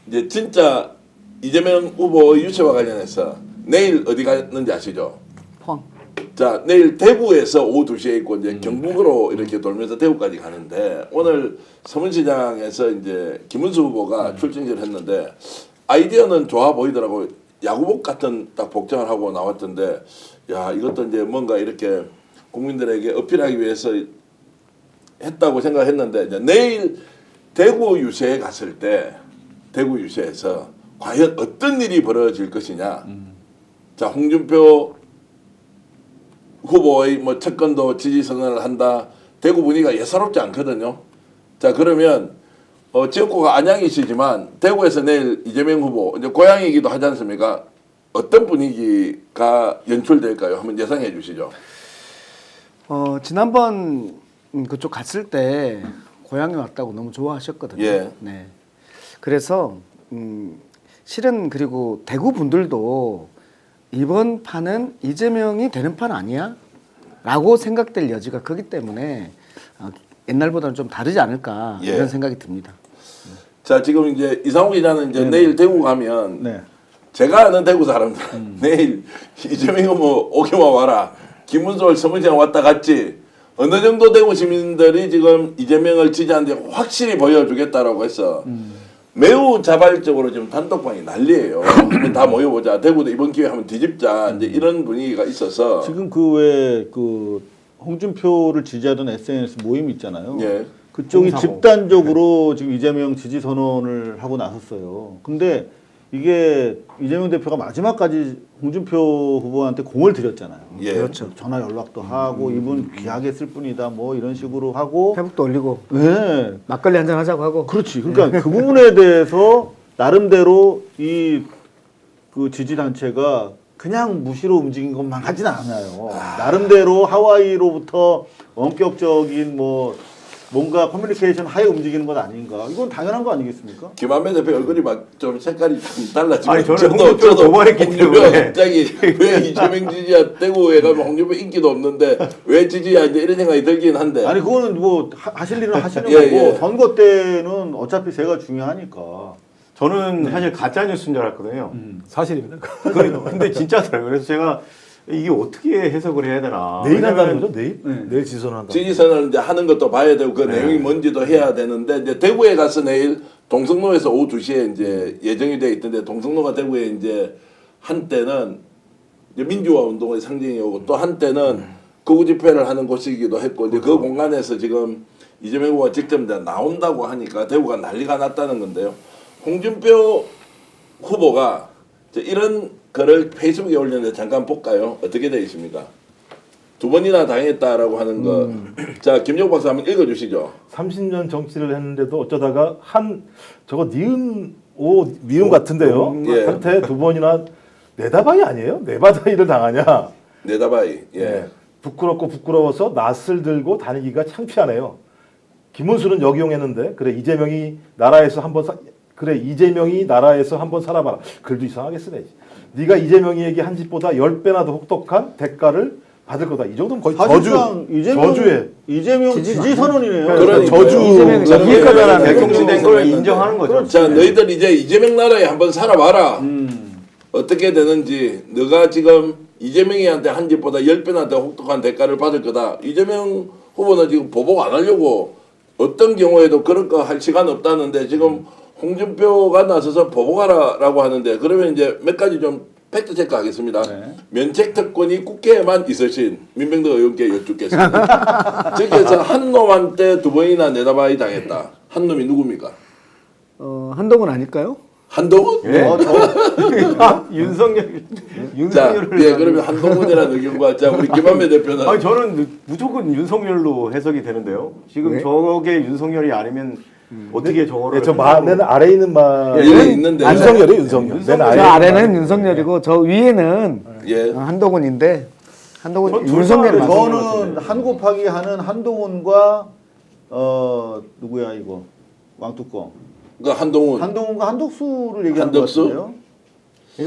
이제 진짜 이재명 후보의 유치와 관련해서 내일 어디 가는지 아시죠? 포항. 자, 내일 대구에서 오후 2시에 있고 이제 경북으로 이렇게 돌면서 대구까지 가는데 오늘 서문시장에서 이제 김문수 후보가 출정식을 했는데 아이디어는 좋아 보이더라고요. 야구복 같은 딱 복장을 하고 나왔던데 야, 이것도 이제 뭔가 이렇게 국민들에게 어필하기 위해서 했다고 생각했는데 이제 내일 대구 유세에 갔을 때 대구 유세에서 과연 어떤 일이 벌어질 것이냐. 자, 홍준표 후보의 뭐 채권도 지지 선언을 한다. 대구 분위기가 예사롭지 않거든요. 자, 그러면 지역구가 안양이시지만 대구에서 내일 이재명 후보 이제 고향이기도 하지 않습니까? 어떤 분위기가 연출될까요? 한번 예상해 주시죠. 지난번 그쪽 갔을 때 고향에 왔다고 너무 좋아하셨거든요. 예. 네. 그래서 실은 그리고 대구 분들도 이번 판은 이재명이 되는 판 아니야? 라고 생각될 여지가 크기 때문에 옛날보다는 좀 다르지 않을까 예. 이런 생각이 듭니다. 자, 지금 이제 이상호 기자는 이제 내일 대구 가면 네. 제가 아는 대구 사람들은 내일 이재명 후보 오기만 와라. 김문수 서문시장 왔다 갔지. 어느 정도 대구 시민들이 지금 이재명을 지지하는데 확실히 보여주겠다라고 해서 매우 자발적으로 지금 단톡방이 난리예요. 다 모여보자. 대구도 이번 기회에 한번 뒤집자. 이제 이런 분위기가 있어서 지금 그 왜 그 홍준표를 지지하던 SNS 모임 있잖아요. 예. 그쪽이 홍사모. 집단적으로 지금 이재명 지지 선언을 하고 나섰어요. 근데 이게 이재명 대표가 마지막까지 홍준표 후보한테 공을 들였잖아요. 예. 그렇죠. 전화 연락도 하고 이분 귀하게 쓸 뿐이다 뭐 이런 식으로 하고 회복도 올리고 네. 막걸리 한잔 하자고 하고. 그렇지. 그러니까 그 부분에 대해서 나름대로 이 그 지지 단체가 그냥 무시로 움직인 것만 하진 않아요. 나름대로 하와이로부터 원격적인 뭐 뭔가 커뮤니케이션 하에 움직이는 건 아닌가. 이건 당연한 거 아니겠습니까? 김한배 대표 얼굴이 막 좀 색깔이 좀 달라지고 아니, 저는 홍준표를 고발했기 홍준표가 때문에. 갑자기 왜 이재명 지지야 대구에 가면 홍준표 인기도 없는데 왜 지지야 이제 이런 생각이 들긴 한데 아니 그거는 뭐 하실 일은 하시는 예, 거고 예. 선거 때는 어차피 제가 중요하니까. 저는 사실 가짜 뉴스인 줄 알았거든요. 사실입니다. 근데 진짜더라고요. 그래서 제가 이게 어떻게 해석을 해야 되나. 내일 한다는 왜냐면 거죠? 내일? 내일 지선한다. 지지선을 이제 하는 것도 봐야 되고 그 내용이 뭔지도 해야 되는데 이제 대구에 가서 내일 동성로에서 오후 2시에 이제 예정이 돼 있던데 동성로가 대구에 이제 한때는 이제 민주화 운동의 상징이고 또 한때는 거구 집회를 하는 곳이기도 했고 이제 그 공간에서 지금 이재명 후보가 직접 이제 나온다고 하니까 대구가 난리가 났다는 건데요. 홍준표 후보가 이제 이런 글을 페이스북에 올렸는데 잠깐 볼까요? 어떻게 되어 있습니까? 2번이나 당했다라고 하는 거. 자, 김용 박사 한번 읽어주시죠. 30년 정치를 했는데도 어쩌다가 저거 니은 같은데요. 예. 한테 2번이나 내다바이 아니에요? 내바다이를 당하냐? 내다바이. 예. 예. 부끄럽고 부끄러워서 낯을 들고 다니기가 창피하네요. 김문수는 역이용했는데 이재명이 나라에서 한번 살아봐라. 글도 이상하게 쓰네. 네가 이재명이에게 한 짓보다 10배나 더 혹독한 대가를 받을 거다. 이 정도면 거의 사실상 이재명 지지 선언이네요. 그러니까요. 저주. 이재명이 저는 이익하다라는 대통령된 걸 인정하는 거죠. 자, 너희들 이제 이재명 나라에 한번 살아봐라. 어떻게 되는지. 너가 지금 이재명이한테 한 짓보다 10배나 더 혹독한 대가를 받을 거다. 이재명 후보는 지금 보복 안 하려고 어떤 경우에도 그런 거 할 시간 없다는데 지금 홍준표가 나서서 보복하라라고 하는데 그러면 이제 몇 가지 좀 팩트 체크 하겠습니다. 네. 면책 특권이 국회에만 있으신 민병대 의원께 여쭙겠습니다. 저기에서 한 놈한테 2번이나 내다봐야 당했다. 한 놈이 누굽니까? 한동훈 아닐까요? 한동훈? 예? 윤석열. 자, 윤석열을. 예, 그러면 한동훈이라는 의견과 자 우리 김한배 대표는 아니 저는 무조건 윤석열로 해석이 되는데요. 지금 네? 저게 윤석열이 아니면 어떻게 저거를? 저 맨 아래 있는 말. 예, 있는데 윤석열이에요, 윤석열. 맨 저 아래. 아래는 윤석열이고 저 위에는 예. 한동훈인데 한동훈 전 윤석열이 둘다 맞는 것 저는 같은데. 한 곱하기 하는 한동훈과 누구야 이거 왕뚜껑 그러니까 한동훈. 한동훈과 한덕수를 얘기하는 한덕수? 것 같은데요.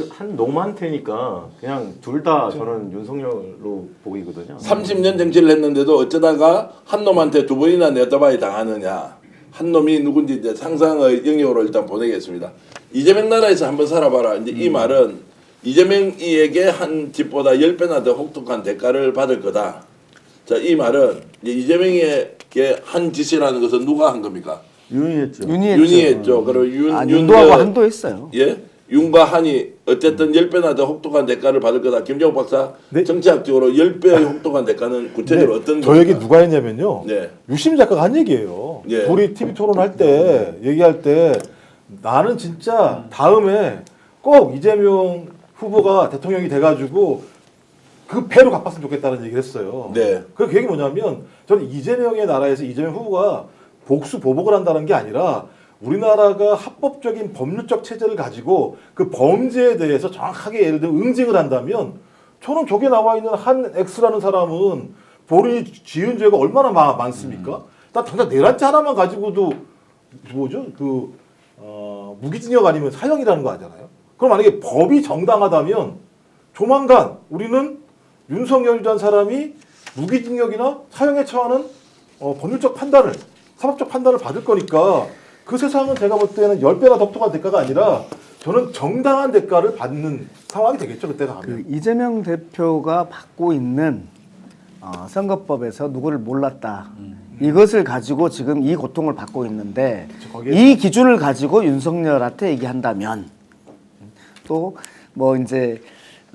한 놈한테니까 그냥 둘 다 저는 윤석열로 보이거든요. 30년 정치를 했는데도 어쩌다가 한 놈한테 2번이나 내다봐야 당하느냐. 한 놈이 누군지 이제 상상의 영역으로 일단 보내겠습니다. 이재명 나라에서 한번 살아봐라. 이제 이 말은 이재명이에게 한 집보다 10배나 더 혹독한 대가를 받을 거다. 자, 이 말은 이제 이재명에게 한 짓이라는 것은 누가 한 겁니까? 유의했죠. 윤희했죠. 그리고 윤도하고 한도 했어요. 예, 윤과 한이 어쨌든 10배나 더 혹독한 대가를 받을 거다. 김정욱 박사, 네. 정치학적으로 10배의 혹독한 대가는 구체적으로 어떤 저 얘기 누가 했냐면요. 네. 유심 작가가 한 얘기예요. 예. 우리 TV 토론할 때 얘기할 때 나는 진짜 다음에 꼭 이재명 후보가 대통령이 돼가지고 그 배로 갚았으면 좋겠다는 얘기를 했어요. 네. 그 얘기 뭐냐면 저는 이재명의 나라에서 이재명 후보가 복수 보복을 한다는 게 아니라 우리나라가 합법적인 법률적 체제를 가지고 그 범죄에 대해서 정확하게 예를 들어 응징을 한다면 저는 저게 나와 있는 한 X라는 사람은 본인이 지은 죄가 얼마나 많습니까? 나 당장 내란죄 하나만 가지고도 뭐죠? 무기징역 아니면 사형이라는 거 아니잖아요. 그럼 만약에 법이 정당하다면 조만간 우리는 윤석열이라는 사람이 무기징역이나 사형에 처하는 법률적 판단을 사법적 판단을 받을 거니까 그 세상은 제가 볼 때는 10배나 독특한 대가가 아니라 저는 정당한 대가를 받는 상황이 되겠죠. 그때가 그 하면. 이재명 대표가 받고 있는 선거법에서 누구를 몰랐다. 이것을 가지고 지금 이 고통을 받고 있는데 거기에- 이 기준을 가지고 윤석열한테 얘기한다면 또 뭐 이제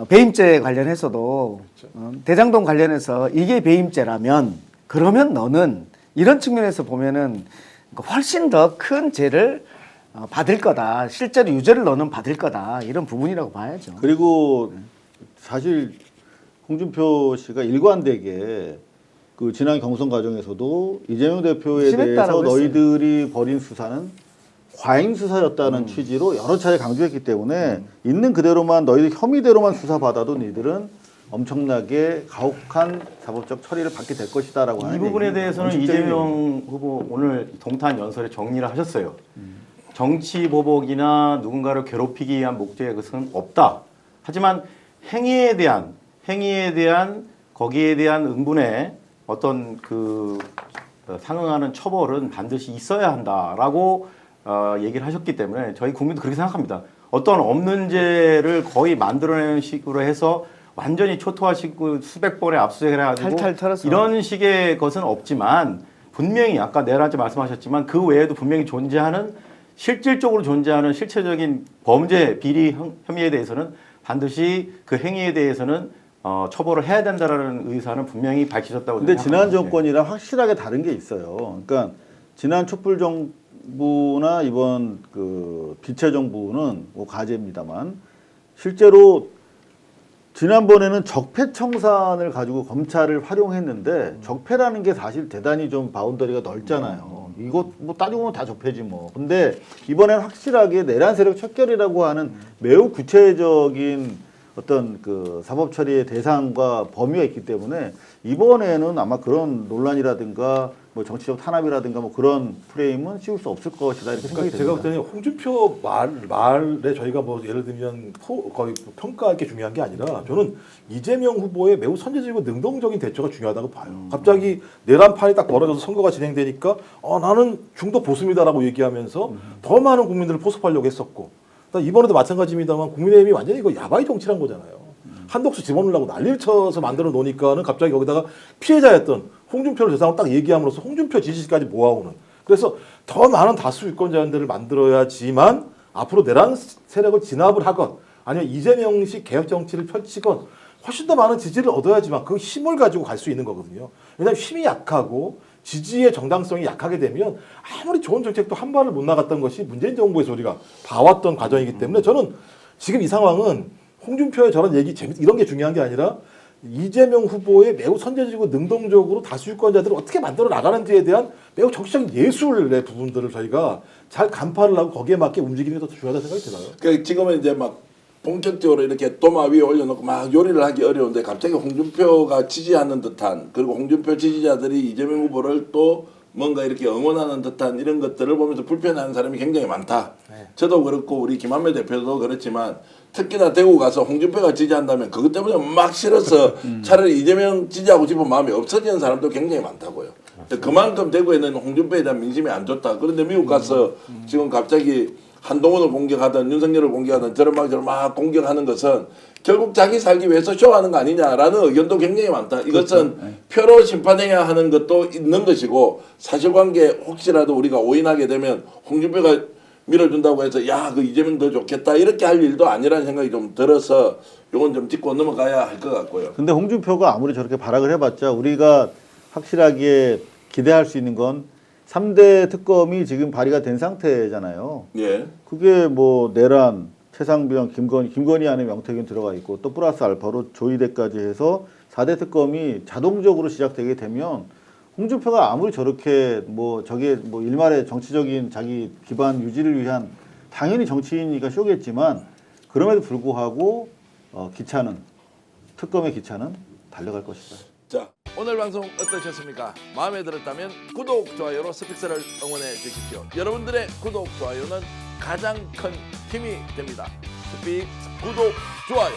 배임죄 관련해서도 대장동 관련해서 이게 배임죄라면 그러면 너는 이런 측면에서 보면은 훨씬 더 큰 죄를 받을 거다. 실제로 유죄를 너는 받을 거다. 이런 부분이라고 봐야죠. 그리고 사실 홍준표 씨가 일관되게 그 지난 경선 과정에서도 이재명 대표에 대해서 심했다라고 너희들이 벌인 수사는 과잉 수사였다는 취지로 여러 차례 강조했기 때문에 있는 그대로만 너희들 혐의대로만 수사받아도 너희들은 엄청나게 가혹한 사법적 처리를 받게 될 것이다라고 이 하는 부분에 얘기입니다. 대해서는 원칙적인 이재명 후보 오늘 동탄 연설에 정리를 하셨어요. 정치 보복이나 누군가를 괴롭히기 위한 목적의 것은 없다. 하지만 행위에 대한 거기에 대한 응분의 어떤 그 상응하는 처벌은 반드시 있어야 한다라고 얘기를 하셨기 때문에 저희 국민도 그렇게 생각합니다. 어떤 없는 죄를 거의 만들어내는 식으로 해서 완전히 초토화시키고 수백 번의 압수수색을 해가지고 탈탈 털어서. 이런 식의 것은 없지만 분명히 아까 내란죄 말씀하셨지만 그 외에도 분명히 존재하는 실질적으로 존재하는 실체적인 범죄 비리 혐의에 대해서는 반드시 그 행위에 대해서는 처벌을 해야 된다라는 의사는 분명히 밝히셨다고 근데 지난 생각합니다. 정권이랑 확실하게 다른 게 있어요. 그러니까 지난 촛불 정부나 이번 그 비체 정부는 뭐 가제입니다만 실제로 지난번에는 적폐청산을 가지고 검찰을 활용했는데 적폐라는 게 사실 대단히 좀 바운더리가 넓잖아요. 이거 뭐 따지고 보면 다 적폐지 뭐. 근데 이번엔 확실하게 내란 세력 척결이라고 하는 매우 구체적인 어떤 그 사법 처리의 대상과 범위가 있기 때문에 이번에는 아마 그런 논란이라든가 뭐 정치적 탄압이라든가 뭐 그런 프레임은 씌울 수 없을 것이다 이렇게 생각이 그러니까 제가 볼 됩니다. 때는 홍준표 말에 저희가 뭐 예를 들면 거의 평가할 게 중요한 게 아니라 저는 이재명 후보의 매우 선제적이고 능동적인 대처가 중요하다고 봐요. 갑자기 내란판이 딱 벌어져서 선거가 진행되니까 나는 중도 보수입니다라고 얘기하면서 더 많은 국민들을 포섭하려고 했었고 이번에도 마찬가지입니다만 국민의힘이 완전히 이거 야바이 정치란 거잖아요. 한독수 집어넣으려고 난리를 쳐서 만들어 놓으니까는 갑자기 여기다가 피해자였던 홍준표를 대상으로 딱 얘기함으로써 홍준표 지지까지 모아오는. 그래서 더 많은 다수 유권자들을 만들어야지만 앞으로 내란 세력을 진압을 하건 아니면 이재명식 개혁 정치를 펼치건 훨씬 더 많은 지지를 얻어야지만 그 힘을 가지고 갈 수 있는 거거든요. 왜냐하면 힘이 약하고 지지의 정당성이 약하게 되면 아무리 좋은 정책도 한 발을 못 나갔던 것이 문재인 정부에서 우리가 봐왔던 과정이기 때문에 저는 지금 이 상황은 홍준표의 저런 얘기 이런 게 중요한 게 아니라 이재명 후보의 매우 선제적이고 능동적으로 다수 유권자들을 어떻게 만들어 나가는지에 대한 매우 정치적인 예술의 부분들을 저희가 잘 간파를 하고 거기에 맞게 움직이는 게 더 중요하다고 생각이 들어요. 그러니까 지금은 이제 막 본격적으로 이렇게 도마 위에 올려놓고 막 요리를 하기 어려운데 갑자기 홍준표가 지지하는 듯한 그리고 홍준표 지지자들이 이재명 후보를 또 뭔가 이렇게 응원하는 듯한 이런 것들을 보면서 불편해하는 사람이 굉장히 많다. 저도 그렇고 우리 김한배 대표도 그렇지만 특히나 대구 가서 홍준표가 지지한다면 그것 때문에 막 싫어서 차라리 이재명 지지하고 싶은 마음이 없어지는 사람도 굉장히 많다고요. 그만큼 대구에는 홍준표에 대한 민심이 안 좋다. 그런데 미국 가서 지금 갑자기 한동훈을 공격하든 윤석열을 공격하든 저런 막 공격하는 것은 결국 자기 살기 위해서 쇼하는 거 아니냐라는 의견도 굉장히 많다. 이것은 표로 심판해야 하는 것도 있는 것이고 사실관계 혹시라도 우리가 오인하게 되면 홍준표가 밀어준다고 해서 야 그 이재명 더 좋겠다 이렇게 할 일도 아니라는 생각이 좀 들어서 요건 좀 짚고 넘어가야 할 것 같고요. 근데 홍준표가 아무리 저렇게 발악을 해봤자 우리가 확실하게 기대할 수 있는 건 3대 특검이 지금 발의가 된 상태잖아요. 예. 그게 뭐 내란, 최상병, 김건희 안에 명태균 들어가 있고 또 플러스 알파로 조이대까지 해서 4대 특검이 자동적으로 시작되게 되면 홍준표가 아무리 저렇게 뭐 저게 뭐 일말의 정치적인 자기 기반 유지를 위한 당연히 정치인이니까 쇼겠지만 그럼에도 불구하고 특검의 기차는 달려갈 것이다. 자, 오늘 방송 어떠셨습니까? 마음에 들었다면 구독, 좋아요로 스픽스를 응원해 주십시오. 여러분들의 구독, 좋아요는 가장 큰 힘이 됩니다. 스픽스 구독, 좋아요.